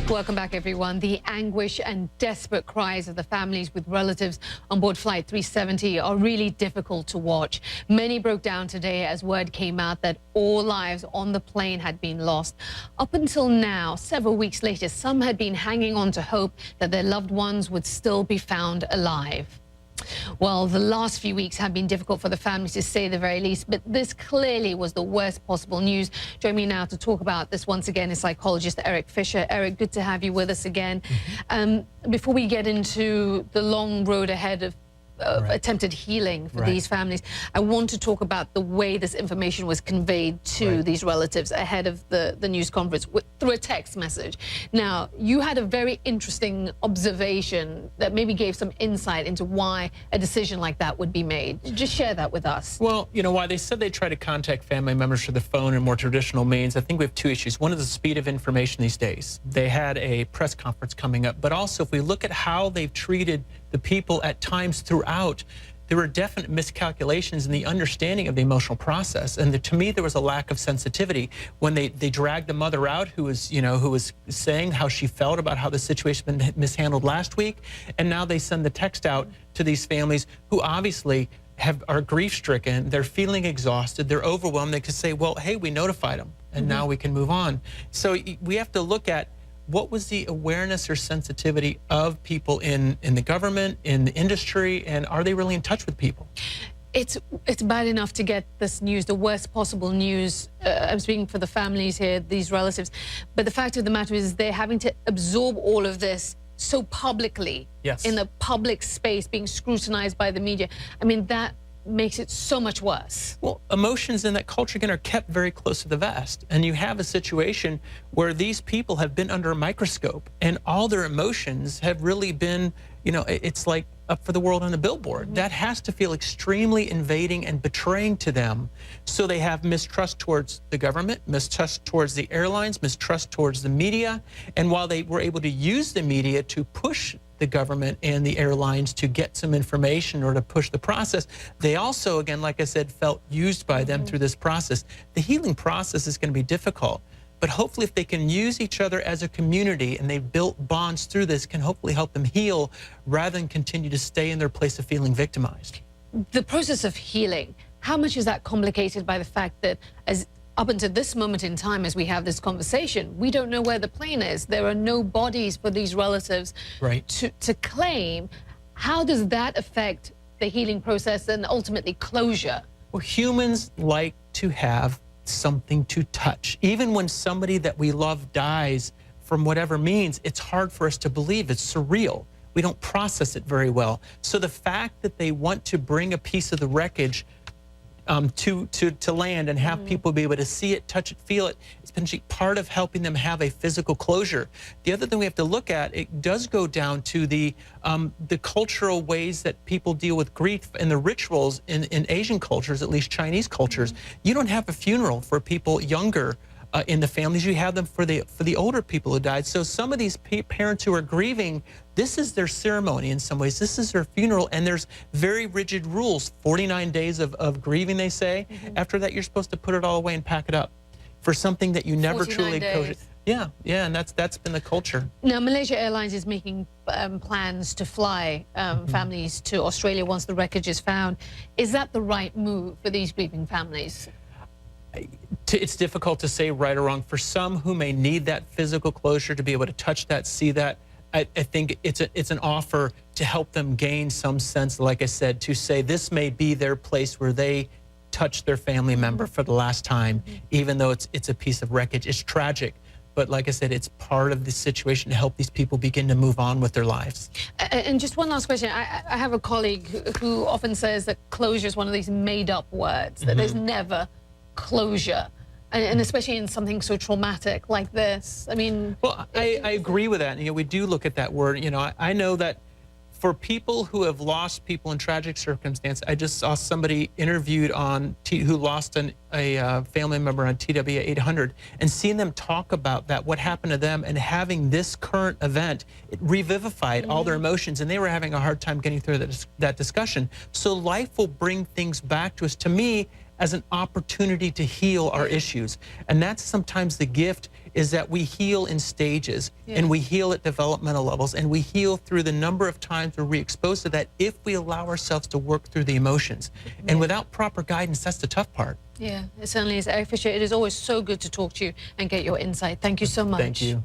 Welcome back, everyone. The anguish and desperate cries of the families with relatives on board Flight 370 are really difficult to watch. Many broke down today as word came out that all lives on the plane had been lost. Up until now, several weeks later, some had been hanging on to hope that their loved ones would still be found alive. Well, the last few weeks have been difficult for the families, to say the very least, but this clearly was the worst possible news. Join me now to talk about this once again is psychologist Erik Fisher. Erik, good to have you with us again. Before we get into the long road ahead of attempted healing for these families, I want to talk about the way this information was conveyed to these relatives ahead of the news conference through a text message. Now, you had a very interesting observation that maybe gave some insight into why a decision like that would be made. Just share that with us. Well, you know, why they said they try to contact family members through the phone and more traditional means, I think we have two issues. One is the speed of information these days. They had a press conference coming up, but also if we look at how they've treated the people at times throughout, there were definite miscalculations in the understanding of the emotional process. And to me, there was a lack of sensitivity when they dragged the mother out who was saying how she felt about how the situation had been mishandled last week. And now they send the text out to these families who obviously are grief-stricken. They're feeling exhausted. They're overwhelmed. They could say, well, hey, we notified them and now we can move on. So we have to look at what was the awareness or sensitivity of people in the government, in the industry, and are they really in touch with people? It's bad enough to get this news, the worst possible news. I'm speaking for the families here, these relatives. But the fact of the matter is they're having to absorb all of this so publicly, in the public space, being scrutinized by the media. I mean, that makes it so much worse. Well, emotions in that culture, again, are kept very close to the vest. And you have a situation where these people have been under a microscope and all their emotions have really been, you know, it's like up for the world on a billboard. That has to feel extremely invading and betraying to them. So they have mistrust towards the government, mistrust towards the airlines, mistrust towards the media. And while they were able to use the media to push the government and the airlines to get some information or to push the process, they also, again, like I said, felt used by them through this process. The healing process is going to be difficult, but hopefully if they can use each other as a community and they've built bonds through this, can hopefully help them heal rather than continue to stay in their place of feeling victimized. The process of healing, how much is that complicated by the fact that up until this moment in time, as we have this conversation, we don't know where the plane is. There are no bodies for these relatives to claim. How does that affect the healing process and ultimately closure? Well, humans like to have something to touch. Even when somebody that we love dies from whatever means, it's hard for us to believe. It's surreal. We don't process it very well. So the fact that they want to bring a piece of the wreckage to land and have people be able to see it, touch it, feel it, it's been part of helping them have a physical closure. The other thing we have to look at, it does go down to the cultural ways that people deal with grief and the rituals in Asian cultures, at least Chinese cultures. You don't have a funeral for people younger in the families. You have them for the older people who died. So some of these parents who are grieving, this is their ceremony in some ways. This is their funeral, and there's very rigid rules. 49 days of grieving, they say. After that, you're supposed to put it all away and pack it up for something that you never truly Yeah, and that's been the culture. Now, Malaysia Airlines is making plans to fly families to Australia once the wreckage is found. Is that the right move for these grieving families? It's difficult to say right or wrong. For some who may need that physical closure to be able to touch that, see that, I think it's an offer to help them gain some sense, like I said, to say this may be their place where they touch their family member for the last time, even though it's a piece of wreckage. It's tragic, but like I said, it's part of the situation to help these people begin to move on with their lives. And just one last question. I have a colleague who often says that closure is one of these made-up words, that there's never closure, and especially in something so traumatic like this. I mean, well, I agree with that. You know, we do look at that word. You know, I know that for people who have lost people in tragic circumstance, I just saw somebody interviewed who lost a family member on TW 800, and seeing them talk about that, what happened to them, and having this current event, it revivified all their emotions, and they were having a hard time getting through that discussion. So life will bring things back to us. To me, as an opportunity to heal our issues. And that's sometimes the gift, is that we heal in stages, and we heal at developmental levels, and we heal through the number of times where we're exposed to that if we allow ourselves to work through the emotions. And without proper guidance, that's the tough part. Yeah, it certainly is. Erik Fisher, it is always so good to talk to you and get your insight. Thank you so much. Thank you.